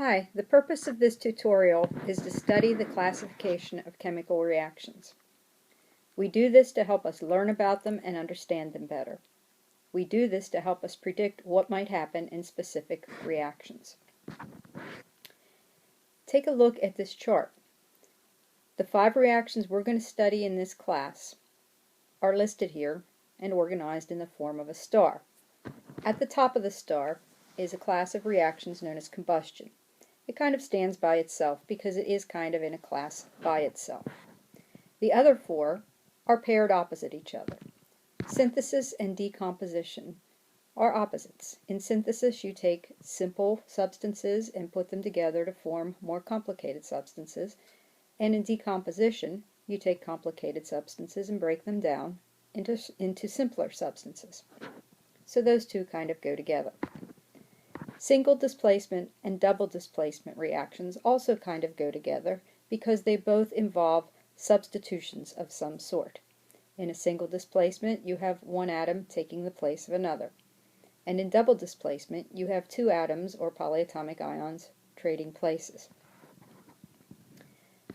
Hi, the purpose of this tutorial is to study the classification of chemical reactions. We do this to help us learn about them and understand them better. We do this to help us predict what might happen in specific reactions. Take a look at this chart. The 5 reactions we're going to study in this class are listed here and organized in the form of a star. At the top of the star is a class of reactions known as combustion. It kind of stands by itself because it is kind of in a class by itself. The other 4 are paired opposite each other. Synthesis and decomposition are opposites. In synthesis, you take simple substances and put them together to form more complicated substances, and in decomposition, you take complicated substances and break them down into simpler substances. So those two kind of go together. Single displacement and double displacement reactions also kind of go together because they both involve substitutions of some sort. In a single displacement, you have one atom taking the place of another. And in double displacement, you have 2 atoms or polyatomic ions trading places.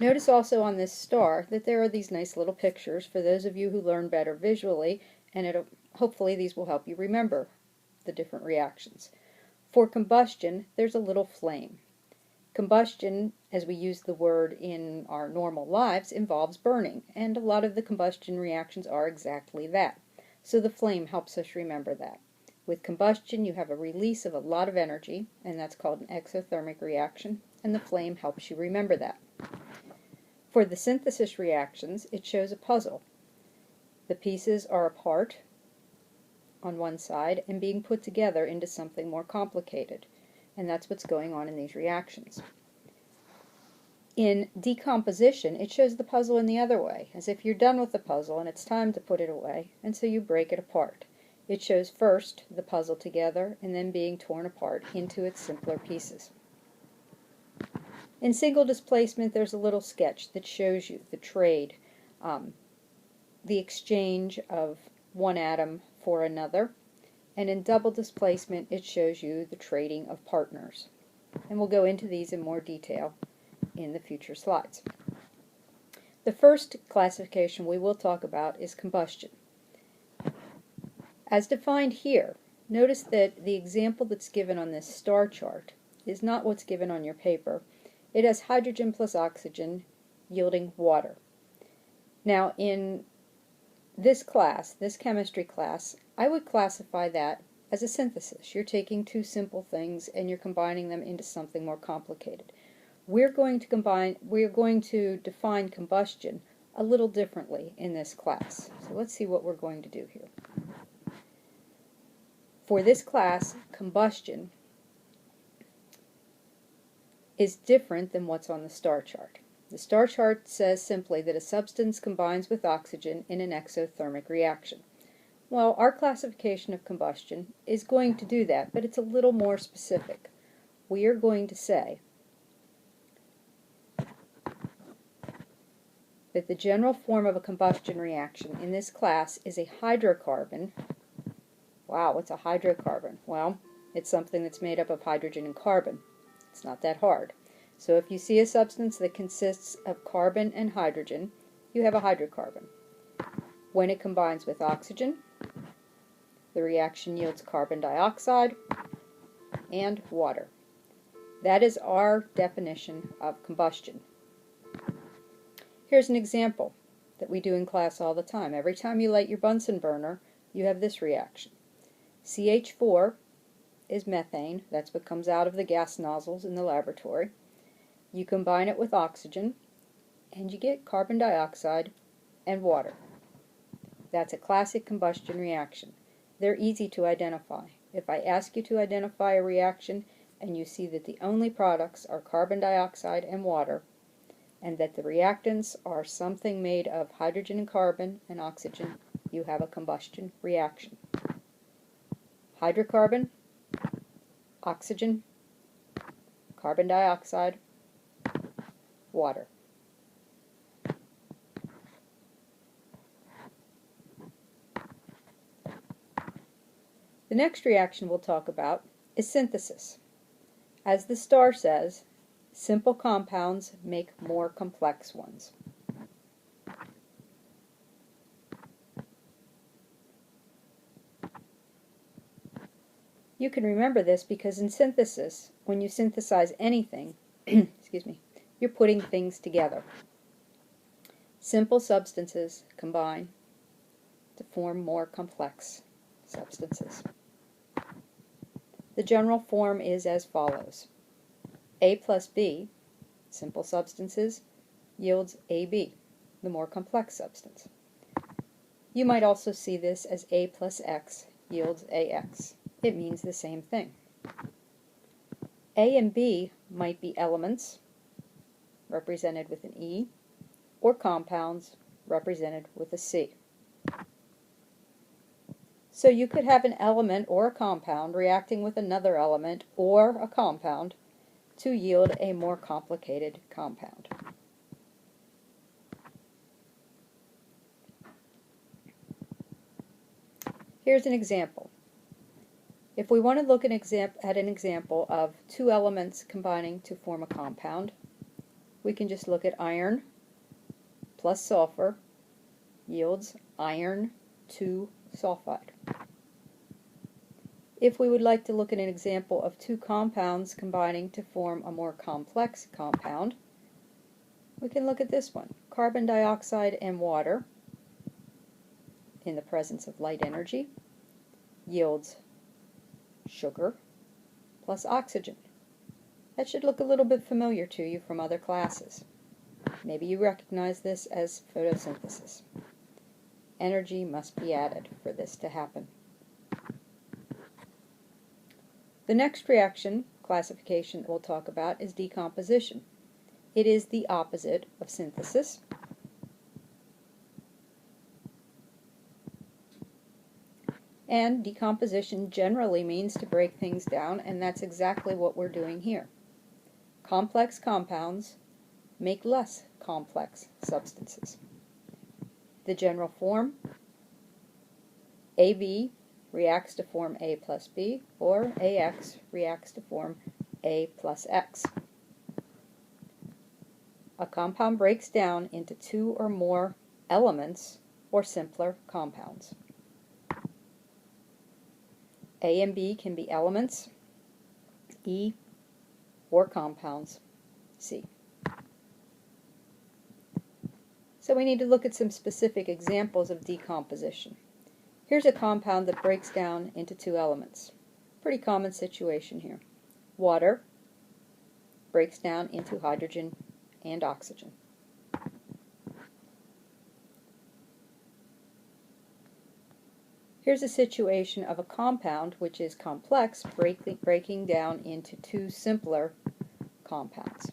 Notice also on this star that there are these nice little pictures for those of you who learn better visually, and hopefully these will help you remember the different reactions. For combustion, there's a little flame. Combustion, as we use the word in our normal lives, involves burning, and a lot of the combustion reactions are exactly that. So the flame helps us remember that. With combustion, you have a release of a lot of energy, and that's called an exothermic reaction, and the flame helps you remember that. For the synthesis reactions, it shows a puzzle. The pieces are apart on one side and being put together into something more complicated, and that's what's going on in these reactions. In decomposition, it shows the puzzle in the other way, as if you're done with the puzzle and it's time to put it away, and so you break it apart. It shows first the puzzle together and then being torn apart into its simpler pieces. In single displacement, there's a little sketch that shows you the trade, the exchange of one atom for another, and in double displacement it shows you the trading of partners. And we'll go into these in more detail in the future slides. The first classification we will talk about is combustion. As defined here, notice that the example that's given on this star chart is not what's given on your paper. It has hydrogen plus oxygen yielding water. Now in this class, this chemistry class, I would classify that as a synthesis. You're taking 2 simple things and you're combining them into something more complicated. We're going to define combustion a little differently in this class. So let's see what we're going to do here. For this class, combustion is different than what's on the star chart. The star chart says simply that a substance combines with oxygen in an exothermic reaction. Well, our classification of combustion is going to do that, but it's a little more specific. We are going to say that the general form of a combustion reaction in this class is a hydrocarbon. Wow, what's a hydrocarbon? Well, it's something that's made up of hydrogen and carbon. It's not that hard. So if you see a substance that consists of carbon and hydrogen, you have a hydrocarbon. When it combines with oxygen, the reaction yields carbon dioxide and water. That is our definition of combustion. Here's an example that we do in class all the time. Every time you light your Bunsen burner, you have this reaction. CH4 is methane. That's what comes out of the gas nozzles in the laboratory. You combine it with oxygen and you get carbon dioxide and water. That's a classic combustion reaction. They're easy to identify. If I ask you to identify a reaction and you see that the only products are carbon dioxide and water, and that the reactants are something made of hydrogen and carbon and oxygen, you have a combustion reaction. Hydrocarbon, oxygen, carbon dioxide, water. The next reaction we'll talk about is synthesis. As the star says, simple compounds make more complex ones. You can remember this because in synthesis, when you synthesize anything, excuse me, you're putting things together. Simple substances combine to form more complex substances. The general form is as follows. A plus B, simple substances, yields AB, the more complex substance. You might also see this as A plus X yields AX. It means the same thing. A and B might be elements, represented with an E, or compounds, represented with a C. So you could have an element or a compound reacting with another element or a compound to yield a more complicated compound. Here's an example. If we want to look at an example of two elements combining to form a compound, we can just look at iron plus sulfur yields iron 2 sulfide. If we would like to look at an example of two compounds combining to form a more complex compound, we can look at this one. Carbon dioxide and water, in the presence of light energy, yields sugar plus oxygen. That should look a little bit familiar to you from other classes. Maybe you recognize this as photosynthesis. Energy must be added for this to happen. The next reaction classification that we'll talk about is decomposition. It is the opposite of synthesis. And decomposition generally means to break things down, and that's exactly what we're doing here. Complex compounds make less complex substances. The general form, AB reacts to form A plus B, or AX reacts to form A plus X. A compound breaks down into two or more elements or simpler compounds. A and B can be elements, E, or compounds, C. So we need to look at some specific examples of decomposition. Here's a compound that breaks down into two elements. Pretty common situation here. Water breaks down into hydrogen and oxygen. Here's a situation of a compound which is complex, breaking down into two simpler compounds.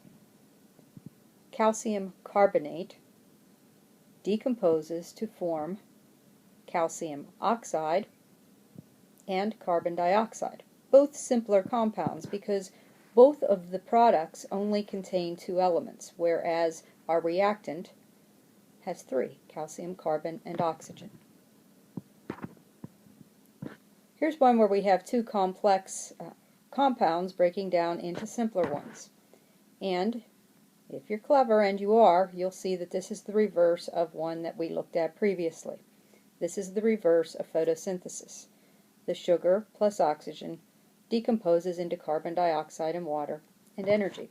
Calcium carbonate decomposes to form calcium oxide and carbon dioxide, both simpler compounds because both of the products only contain two elements, whereas our reactant has three, calcium, carbon, and oxygen. Here's one where we have two complex compounds breaking down into simpler ones. And if you're clever, and you are, you'll see that this is the reverse of one that we looked at previously. This is the reverse of photosynthesis. The sugar plus oxygen decomposes into carbon dioxide and water and energy,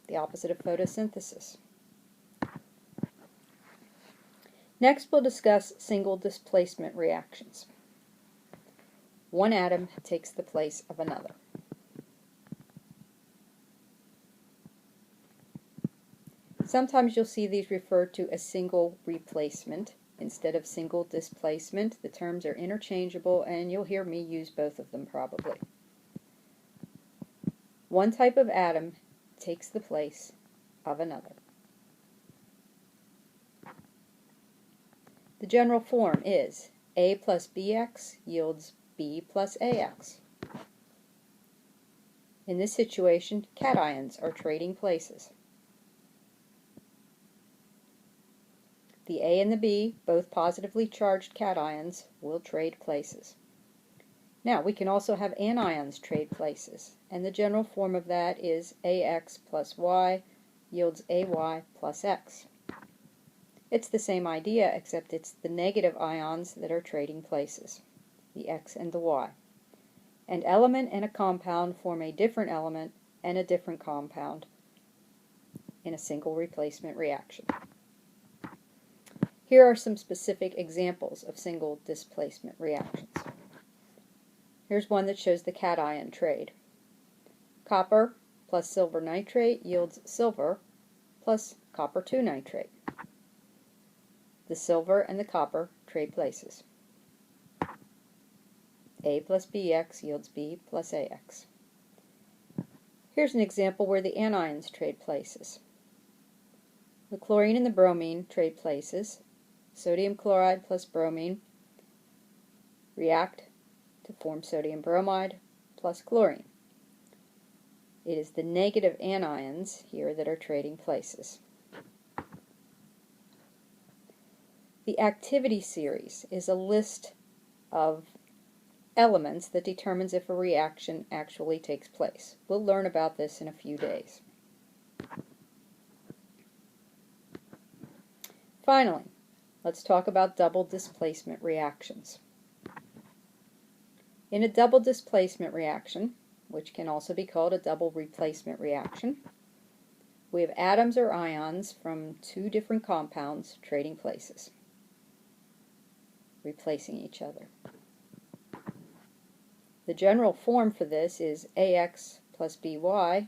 the opposite of photosynthesis. Next, we'll discuss single displacement reactions. One atom takes the place of another. Sometimes you'll see these referred to as single replacement instead of single displacement. The terms are interchangeable, and you'll hear me use both of them probably. One type of atom takes the place of another. The general form is A plus BX yields B plus AX. In this situation, cations are trading places. The A and the B, both positively charged cations, will trade places. Now, we can also have anions trade places, and the general form of that is AX plus Y yields AY plus X. It's the same idea, except it's the negative ions that are trading places, the X and the Y. An element and a compound form a different element and a different compound in a single replacement reaction. Here are some specific examples of single displacement reactions. Here's one that shows the cation trade. Copper plus silver nitrate yields silver plus copper 2 nitrate. The silver and the copper trade places. A plus BX yields B plus AX. Here's an example where the anions trade places. The chlorine and the bromine trade places. Sodium chloride plus bromine react to form sodium bromide plus chlorine. It is the negative anions here that are trading places. The activity series is a list of elements that determines if a reaction actually takes place. We'll learn about this in a few days. Finally, let's talk about double displacement reactions. In a double displacement reaction, which can also be called a double replacement reaction, we have atoms or ions from two different compounds trading places, replacing each other. The general form for this is AX plus BY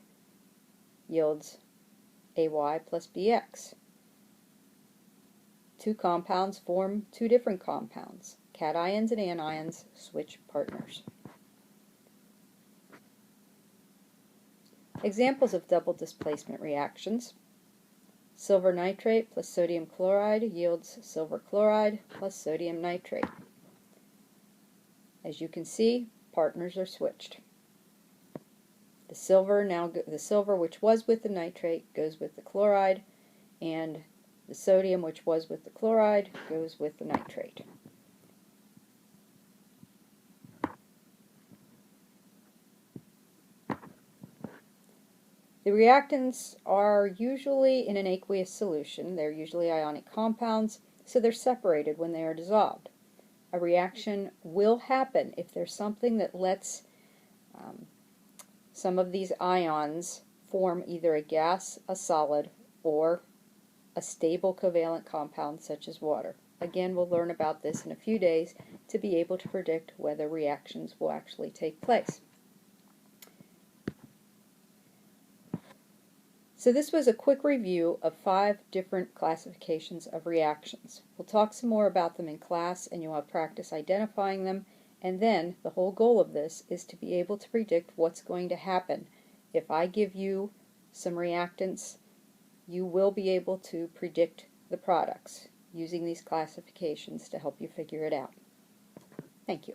yields AY plus BX. Two compounds form two different compounds. Cations and anions switch partners. Examples of double displacement reactions. Silver nitrate plus sodium chloride yields silver chloride plus sodium nitrate. As you can see, partners are switched. The silver which was with the nitrate goes with the chloride, and the sodium which was with the chloride goes with the nitrate. The reactants are usually in an aqueous solution. They're usually ionic compounds, so they're separated when they are dissolved. A reaction will happen if there's something that lets some of these ions form either a gas, a solid, or a stable covalent compound such as water. Again, we'll learn about this in a few days to be able to predict whether reactions will actually take place. So this was a quick review of 5 different classifications of reactions. We'll talk some more about them in class, and you'll have practice identifying them, and then the whole goal of this is to be able to predict what's going to happen. If I give you some reactants, you will be able to predict the products using these classifications to help you figure it out. Thank you.